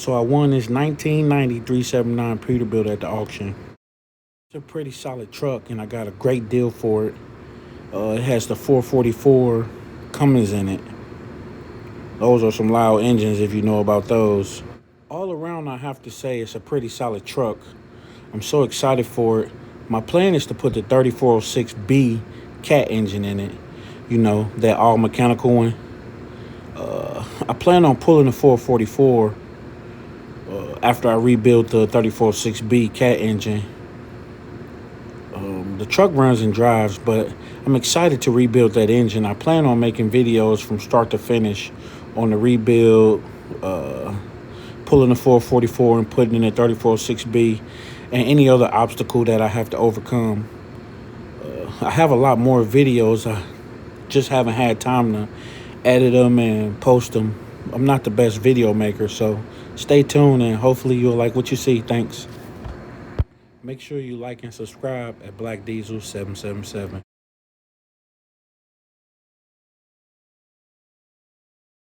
So I won this 1990 379 Peterbilt at the auction. It's a pretty solid truck, and I got a great deal for it. It has the 444 Cummins in it. Those are some loud engines if you know about those. All around, I have to say it's a pretty solid truck. I'm so excited for it. My plan is to put the 3406B cat engine in it. You know, that all mechanical one. I plan on pulling the 444 after I rebuild the 3406B cat engine. The truck runs and drives, but I'm excited to rebuild that engine. I plan on making videos from start to finish on the rebuild, pulling the 444 and putting in the 3406B, and any other obstacle that I have to overcome. I have a lot more videos. I just haven't had time to edit them and post them. I'm not the best video maker, so stay tuned and hopefully you'll like what you see. Thanks. Make sure you like and subscribe at Black Diesel 777.